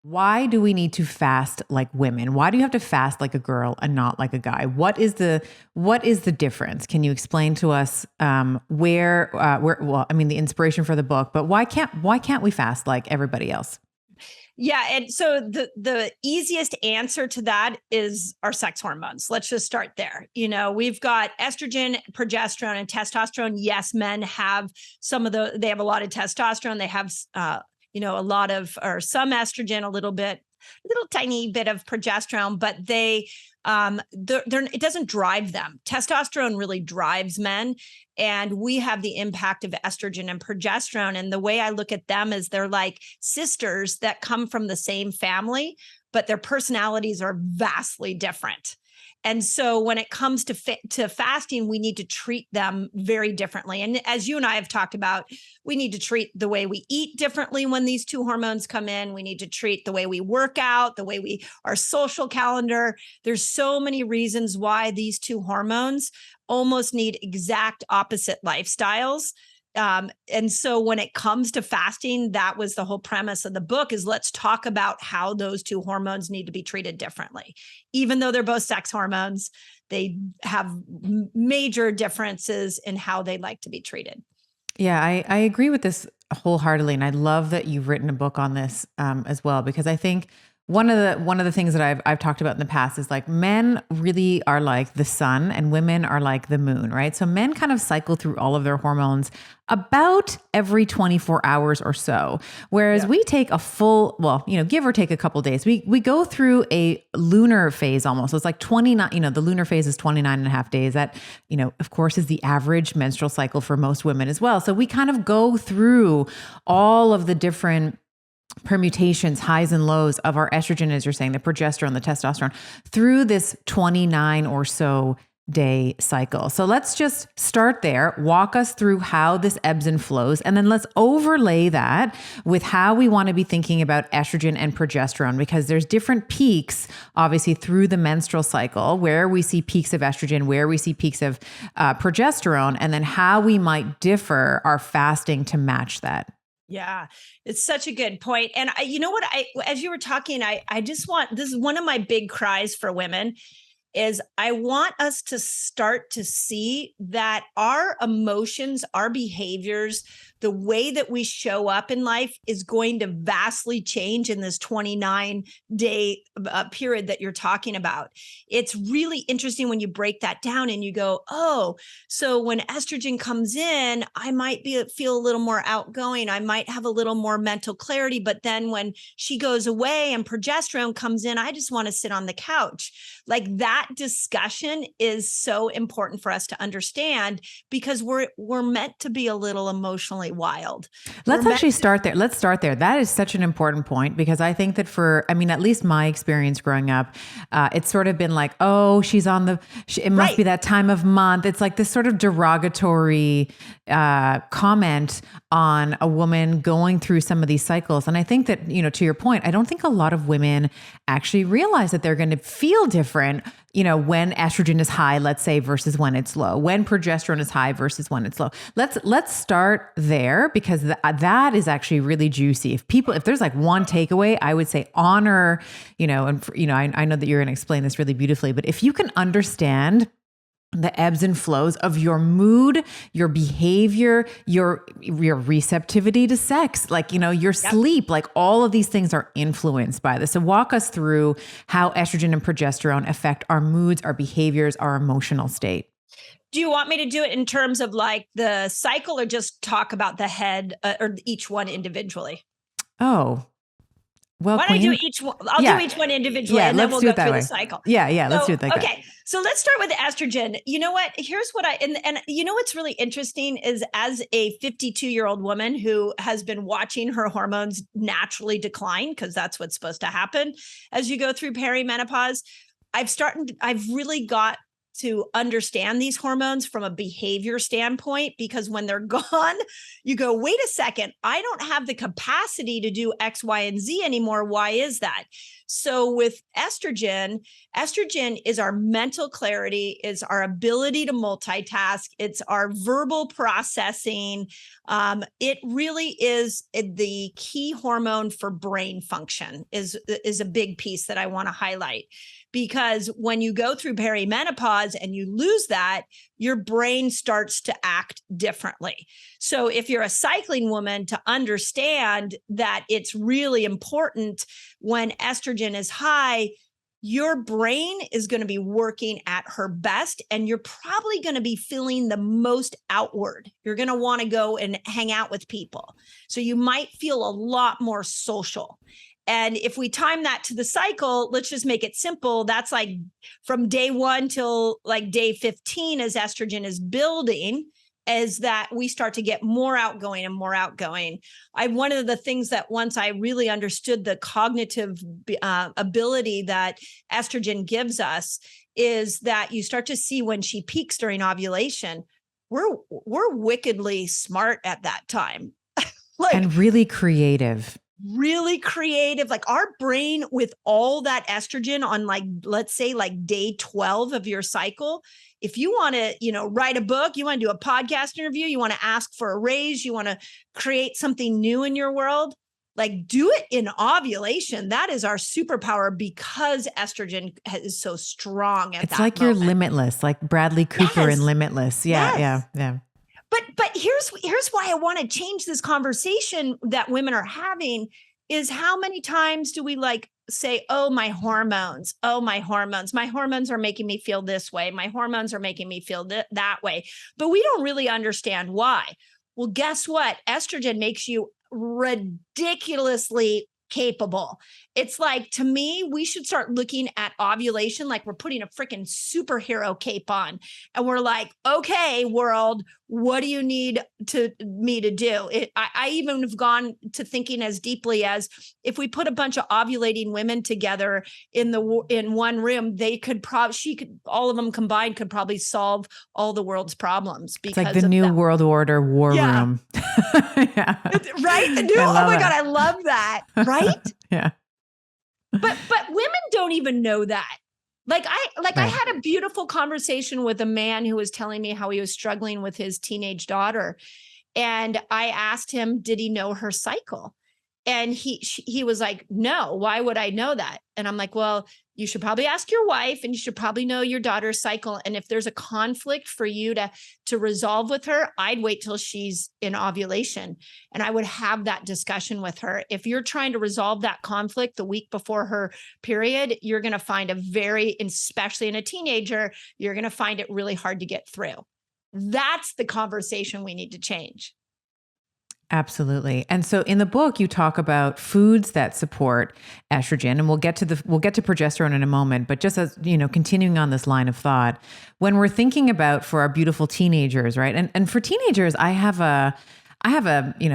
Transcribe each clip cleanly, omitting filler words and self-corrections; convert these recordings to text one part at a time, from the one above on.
Why do we need to fast like women? Why do you have to fast like a girl and not like a guy? What is the difference? Can you explain to us where well, I mean the inspiration for the book, but why can't we fast like everybody else? Yeah, and so the easiest answer to that is our sex hormones. Let's just start there. We've got estrogen, progesterone, and testosterone. Yes, men have they have a lot of testosterone. They have a lot of, or some estrogen, little tiny bit of progesterone, but it doesn't drive them. Testosterone really drives men, and we have the impact of estrogen and progesterone. And the way I look at them is they're like sisters that come from the same family, but their personalities are vastly different. And so when it comes to fasting, we need to treat them very differently. And as you and I have talked about, we need to treat the way we eat differently when these two hormones come in. We need to treat the way we work out, our social calendar. There's so many reasons why these two hormones almost need exact opposite lifestyles. And so when it comes to fasting, that was the whole premise of the book, is let's talk about how those two hormones need to be treated differently. Even though they're both sex hormones, they have major differences in how they like to be treated. Yeah, I agree with this wholeheartedly, and I love that you've written a book on this as well, because I think one of the things that I've talked about in the past is like men really are like the sun and women are like the moon, right? So men kind of cycle through all of their hormones about every 24 hours or so. Whereas we take a full, well, give or take a couple days, we go through a lunar phase almost. So it's like 29, the lunar phase is 29 and a half days. That, of course, is the average menstrual cycle for most women as well. So we kind of go through all of the different permutations, highs and lows of our estrogen, as you're saying, the progesterone, the testosterone, through this 29 or so day cycle. So let's just start there, walk us through how this ebbs and flows, and then let's overlay that with how we want to be thinking about estrogen and progesterone, because there's different peaks, obviously, through the menstrual cycle, where we see peaks of estrogen, where we see peaks of progesterone, and then how we might differ our fasting to match that. Yeah, it's such a good point. And as you were talking, I just this is one of my big cries for women, is I want us to start to see that our emotions, our behaviors, the way that we show up in life is going to vastly change in this 29-day period that you're talking about. It's really interesting when you break that down and you go, oh, so when estrogen comes in, I might feel a little more outgoing. I might have a little more mental clarity. But then when she goes away and progesterone comes in, I just want to sit on the couch. Like, that discussion is so important for us to understand, because we're meant to be a little emotionally wild. Let's actually start there. Let's start there. That is such an important point, because I think that at least my experience growing up, it's sort of been like, oh, it must be that time of month. It's like this sort of derogatory comment on a woman going through some of these cycles. And I think that, to your point, I don't think a lot of women actually realize that they're going to feel different, when estrogen is high, let's say, versus when it's low, when progesterone is high versus when it's low. Let's start there, because that is actually really juicy. If there's like one takeaway, I would say honor, I know that you're going to explain this really beautifully, but if you can understand the ebbs and flows of your mood, your behavior, your receptivity to sex, like, your sleep, like all of these things are influenced by this. So walk us through how estrogen and progesterone affect our moods, our behaviors, our emotional state. Do you want me to do it in terms of like the cycle, or just talk about the head or each one individually? Oh, well, why don't I do each one? I'll do each one individually, and then we'll go through the cycle. Yeah, let's do it like that. Okay, so let's start with the estrogen. You know what? Here's what and what's really interesting is, as a 52-year-old woman who has been watching her hormones naturally decline, because that's what's supposed to happen as you go through perimenopause, I've really got to understand these hormones from a behavior standpoint, because when they're gone, you go, wait a second, I don't have the capacity to do X, Y, and Z anymore. Why is that? So with estrogen is our mental clarity, is our ability to multitask, it's our verbal processing. It really is the key hormone for brain function is a big piece that I want to highlight. Because when you go through perimenopause and you lose that, your brain starts to act differently. So if you're a cycling woman, to understand that it's really important when estrogen is high, your brain is going to be working at her best, and you're probably going to be feeling the most outward. You're going to want to go and hang out with people. So you might feel a lot more social. And if we time that to the cycle, let's just make it simple. That's like from day 1 till like day 15, as estrogen is building, is that we start to get more outgoing and more outgoing. One of the things that once I really understood the cognitive ability that estrogen gives us is that you start to see when she peaks during ovulation, we're wickedly smart at that time. And really creative. Like our brain with all that estrogen on, like, let's say like day 12 of your cycle, if you want to, write a book, you want to do a podcast interview, you want to ask for a raise, you want to create something new in your world, like do it in ovulation. That is our superpower because estrogen is so strong at it's that like moment. You're limitless, like Bradley Cooper in Limitless. Yeah. But here's why I want to change this conversation that women are having is how many times do we like say, oh, my hormones are making me feel this way. My hormones are making me feel that way. But we don't really understand why. Well, guess what? Estrogen makes you ridiculously capable. It's like, to me, we should start looking at ovulation like we're putting a freaking superhero cape on. And we're like, okay, world, what do you need me to do? I even have gone to thinking as deeply as if we put a bunch of ovulating women together in one room, all of them combined could probably solve all the world's problems. It's like the new world order war room. Yeah. Right? The new, oh my God, I love that. Right? Yeah. But women don't even know that. Right. I had a beautiful conversation with a man who was telling me how he was struggling with his teenage daughter. And I asked him, did he know her cycle? And he was like, no, why would I know that? And I'm like, well, you should probably ask your wife, and you should probably know your daughter's cycle. And if there's a conflict for you to resolve with her, I'd wait till she's in ovulation and I would have that discussion with her. If you're trying to resolve that conflict the week before her period, you're going to find especially in a teenager, you're going to find it really hard to get through. That's the conversation we need to change. Absolutely. And so in the book, you talk about foods that support estrogen, and we'll get to progesterone in a moment, but just as, continuing on this line of thought, when we're thinking about for our beautiful teenagers, right? And for teenagers, I have a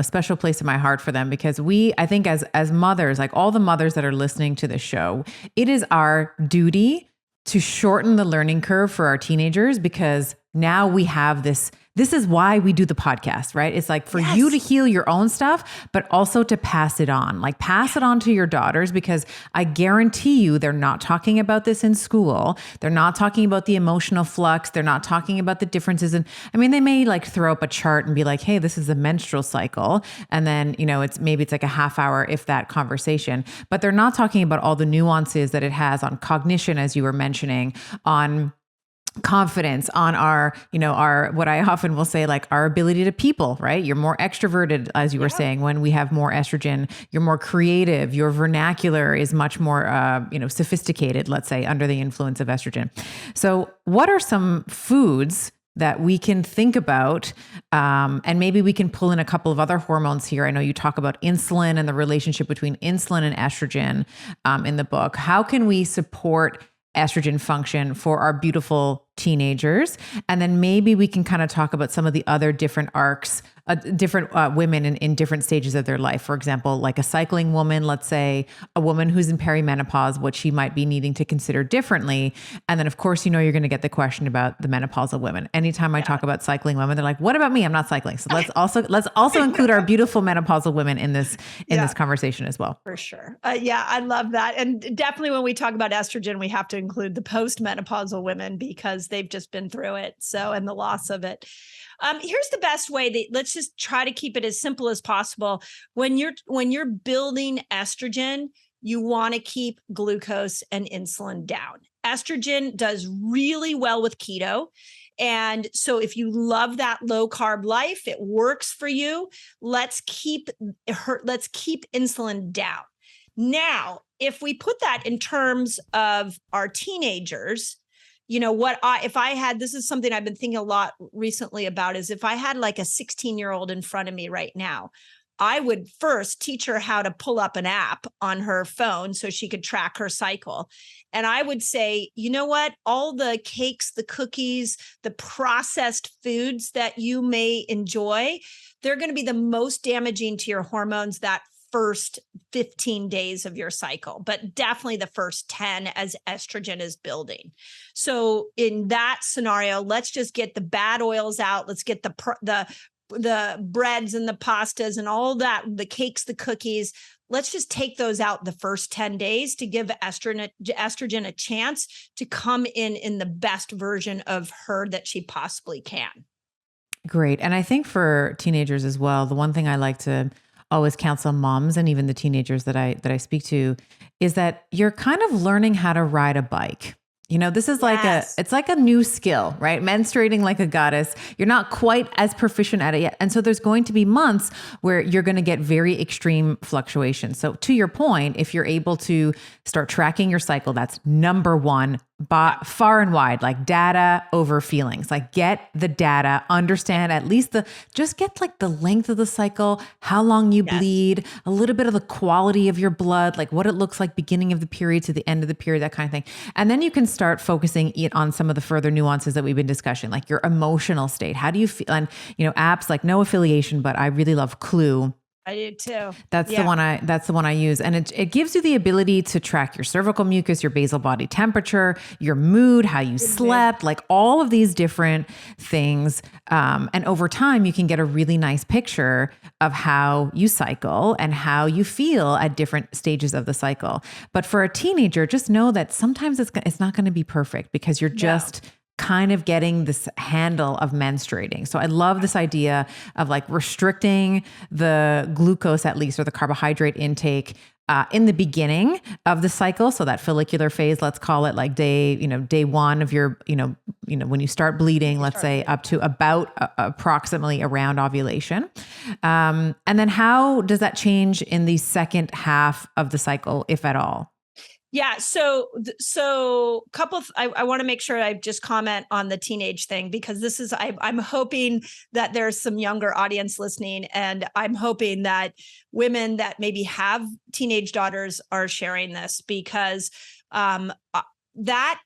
special place in my heart for them because I think as mothers, like all the mothers that are listening to this show, it is our duty to shorten the learning curve for our teenagers, because now we have this is why we do the podcast, right? It's like for you to heal your own stuff, but also to pass it on, to your daughters, because I guarantee you they're not talking about this in school. They're not talking about the emotional flux. They're not talking about the differences. And they may like throw up a chart and be like, hey, this is a menstrual cycle. And then, it's like a half hour, if that, conversation, but they're not talking about all the nuances that it has on cognition, as you were mentioning, on confidence, on our what I often will say, like our ability to people, right? You're more extroverted, as you were saying, when we have more estrogen. You're more creative. Your vernacular is much more, sophisticated, let's say, under the influence of estrogen. So what are some foods that we can think about, and maybe we can pull in a couple of other hormones here? I know you talk about insulin and the relationship between insulin and estrogen in the book. How can we support estrogen function for our beautiful teenagers? And then maybe we can kind of talk about some of the other different arcs different women in different stages of their life. For example, like a cycling woman, let's say a woman who's in perimenopause, what she might be needing to consider differently. And then of course, you're going to get the question about the menopausal women. Anytime I talk about cycling women, they're like, what about me? I'm not cycling. So let's also include our beautiful menopausal women in this conversation as well. For sure. Yeah, I love that. And definitely when we talk about estrogen, we have to include the postmenopausal women because they've just been through it. So, and the loss of it. Here's the best way that let's just try to keep it as simple as possible. When you're building estrogen, you want to keep glucose and insulin down. Estrogen does really well with keto. And so if you love that low carb life, it works for you. Let's keep insulin down. Now, if we put that in terms of our teenagers, this is something I've been thinking a lot recently about, is if I had like a 16-year-old in front of me right now, I would first teach her how to pull up an app on her phone so she could track her cycle. And I would say, you know what, all the cakes, the cookies, the processed foods that you may enjoy, they're going to be the most damaging to your hormones that first 15 days of your cycle, but definitely the first 10 as estrogen is building. So in that scenario, let's just get the bad oils out. Let's get the breads and the pastas and all that, the cakes, the cookies. Let's just take those out the first 10 days to give estrogen a chance to come in the best version of her that she possibly can. Great. And I think for teenagers as well, the one thing I like to always counsel moms and even the teenagers that I speak to is that you're kind of learning how to ride a bike. This is it's like a new skill, right? Menstruating like a goddess. You're not quite as proficient at it yet. And so there's going to be months where you're going to get very extreme fluctuations. So to your point, if you're able to start tracking your cycle, that's number one, far and wide, like data over feelings, like get the data, understand at least just get like the length of the cycle, how long you bleed, a little bit of the quality of your blood, like what it looks like beginning of the period to the end of the period, that kind of thing. And then you can start focusing on some of the further nuances that we've been discussing, like your emotional state. How do you feel? And, apps like no affiliation, but I really love Clue. I do too. That's the one I use. And it gives you the ability to track your cervical mucus, your basal body temperature, your mood, how you slept, like all of these different things. And over time, you can get a really nice picture of how you cycle and how you feel at different stages of the cycle. But for a teenager, just know that sometimes it's not going to be perfect because you're just kind of getting this handle of menstruating. So I love this idea of like restricting the glucose at least, or the carbohydrate intake in the beginning of the cycle. So that follicular phase, let's call it like day one of your, when you start bleeding, let's say up to about approximately around ovulation. And then how does that change in the second half of the cycle, if at all? Yeah. So I want to make sure I just comment on the teenage thing, because I'm hoping that there's some younger audience listening, and I'm hoping that women that maybe have teenage daughters are sharing this, because that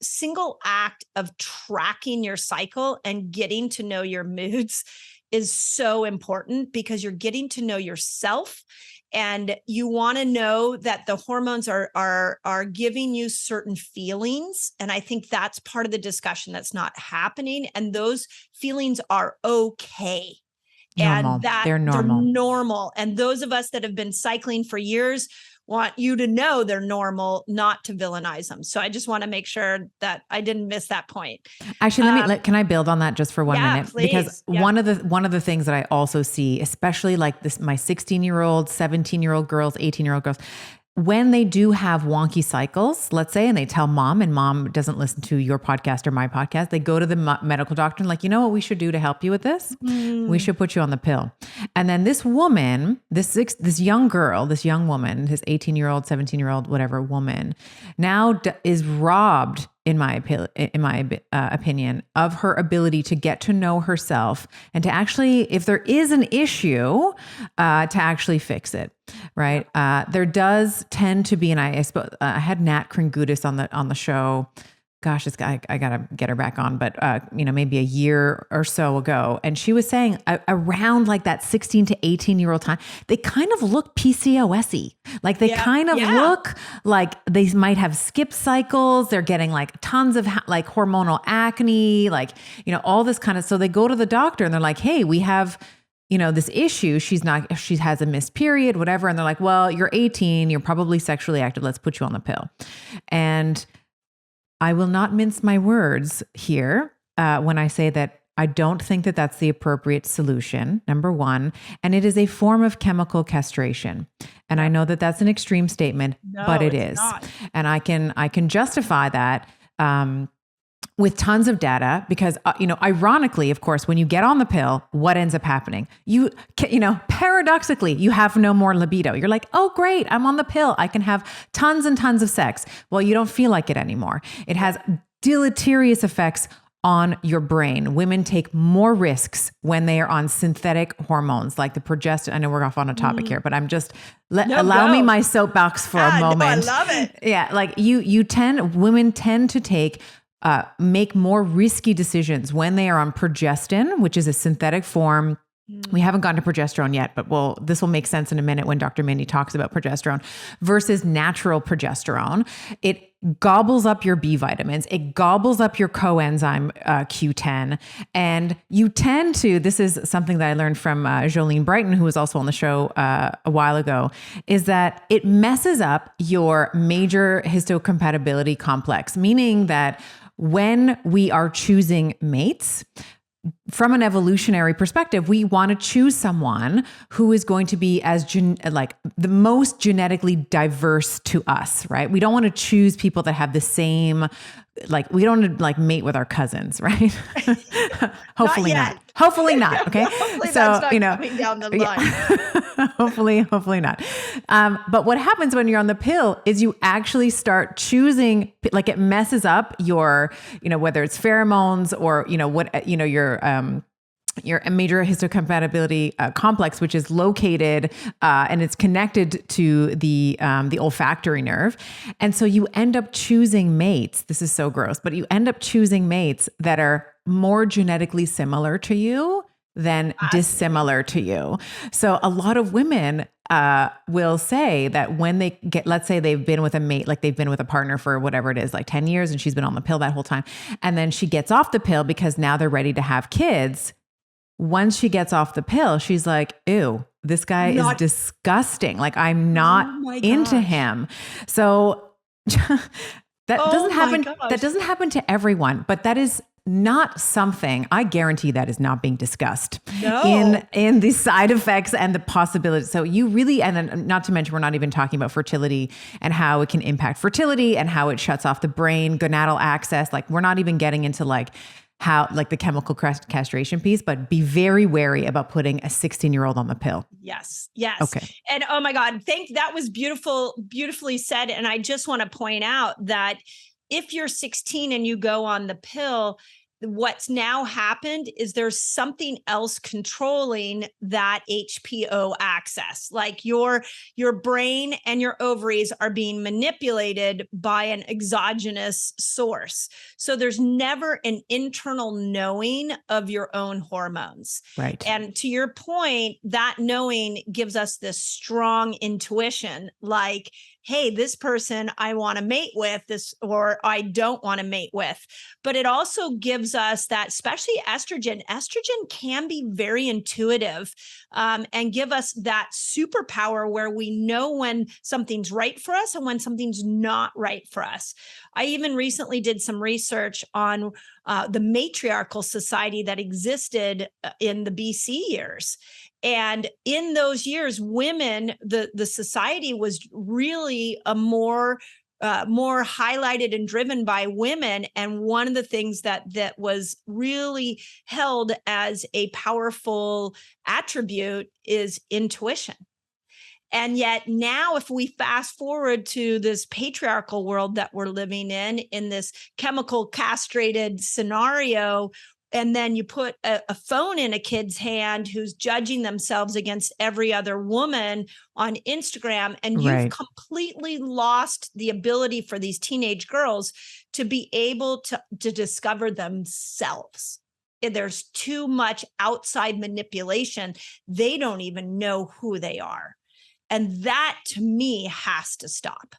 single act of tracking your cycle and getting to know your moods is so important, because you're getting to know yourself. And you want to know that the hormones are giving you certain feelings. And I think that's part of the discussion that's not happening. And those feelings are okay. Normal. And that they're normal. And those of us that have been cycling for years want you to know they're normal, not to villainize them. So I just want to make sure that I didn't miss that point. Actually, can I build on that just for 1 minute? Please. Because one of the things that I also see, especially like this, my 16-year-old, 17-year-old girls, 18-year-old girls, when they do have wonky cycles, let's say, and they tell mom, and mom doesn't listen to your podcast or my podcast, they go to the medical doctor and like, you know what we should do to help you with this? We should put you on the pill. And then this woman, this young girl, this young woman, this 18-year-old, 17-year-old, whatever woman, now is robbed, in my opinion, of her ability to get to know herself and to actually, if there is an issue, to actually fix it. Right. There does tend to be, and I had Nat Kringoudis on the show gosh, I gotta get her back on, but maybe a year or so ago. And she was saying around like that 16 to 18-year-old time, they kind of look PCOS-y. Like they kind of look like they might have skipped cycles. They're getting like tons of like hormonal acne, like, all this kind of, so they go to the doctor and they're like, hey, we have, this issue. She has a missed period, whatever. And they're like, well, you're 18, you're probably sexually active. Let's put you on the pill. And I will not mince my words here when I say that I don't think that that's the appropriate solution, number one. And it is a form of chemical castration. And I know that that's an extreme statement, but it is. Not. And I can justify that with tons of data because, ironically, of course, when you get on the pill, what ends up happening? Paradoxically, you have no more libido. You're like, oh, great, I'm on the pill. I can have tons and tons of sex. Well, you don't feel like it anymore. It has deleterious effects on your brain. Women take more risks when they are on synthetic hormones like the progesterone. I know we're off on a topic here, but I'm just allow me my soapbox for a moment. No, I love it. Yeah, like women tend to make more risky decisions when they are on progestin, which is a synthetic form. We haven't gotten to progesterone yet, but this will make sense in a minute when Dr. Mindy talks about progesterone versus natural progesterone. It gobbles up your B vitamins. It gobbles up your coenzyme Q10. And you tend to, this is something that I learned from Jolene Brighton, who was also on the show a while ago, is that it messes up your major histocompatibility complex, meaning that when we are choosing mates, from an evolutionary perspective, we want to choose someone who is going to be like the most genetically diverse to us, right? We don't want to choose people that have the same, like we don't want to like mate with our cousins, right? Hopefully not. Hopefully not. Okay. Hopefully so, that's not coming down the line. Hopefully not. But what happens when you're on the pill is you actually start choosing, like it messes up your, whether it's pheromones or, your major histocompatibility complex, which is located and it's connected to the olfactory nerve. And so you end up choosing mates. This is so gross, but you end up choosing mates that are more genetically similar to you than dissimilar to you. So a lot of women will say that when they get, let's say they've been with a mate, like they've been with a partner for whatever it is, like 10 years, and she's been on the pill that whole time. And then she gets off the pill because now they're ready to have kids. Once she gets off the pill, she's like, ew, this guy is disgusting. Like I'm not into him. So that doesn't happen. That doesn't happen to everyone, but that is not something, I guarantee that is not being discussed in the side effects and the possibilities. So you really, and then not to mention, we're not even talking about fertility and how it can impact fertility and how it shuts off the brain, gonadal access. Like we're not even getting into like how, like the chemical castration piece, but be very wary about putting a 16-year-old on the pill. Yes. Yes. Okay. And oh my God, that was beautifully said. And I just want to point out that if you're 16 and you go on the pill, what's now happened is there's something else controlling that HPO access. Like your brain and your ovaries are being manipulated by an exogenous source. So there's never an internal knowing of your own hormones. Right. And to your point, that knowing gives us this strong intuition, like, hey, this person I want to mate with, this, or I don't want to mate with. But it also gives us that, especially estrogen. Estrogen can be very intuitive and give us that superpower where we know when something's right for us and when something's not right for us. I even recently did some research on the matriarchal society that existed in the BC years. And in those years, women, the society was really a more highlighted and driven by women. And one of the things that was really held as a powerful attribute is intuition. And yet now, if we fast forward to this patriarchal world that we're living in this chemical castrated scenario, And then you put a phone in a kid's hand who's judging themselves against every other woman on Instagram. And you've completely lost the ability for these teenage girls to be able to discover themselves. There's too much outside manipulation. They don't even know who they are. And that, to me, has to stop.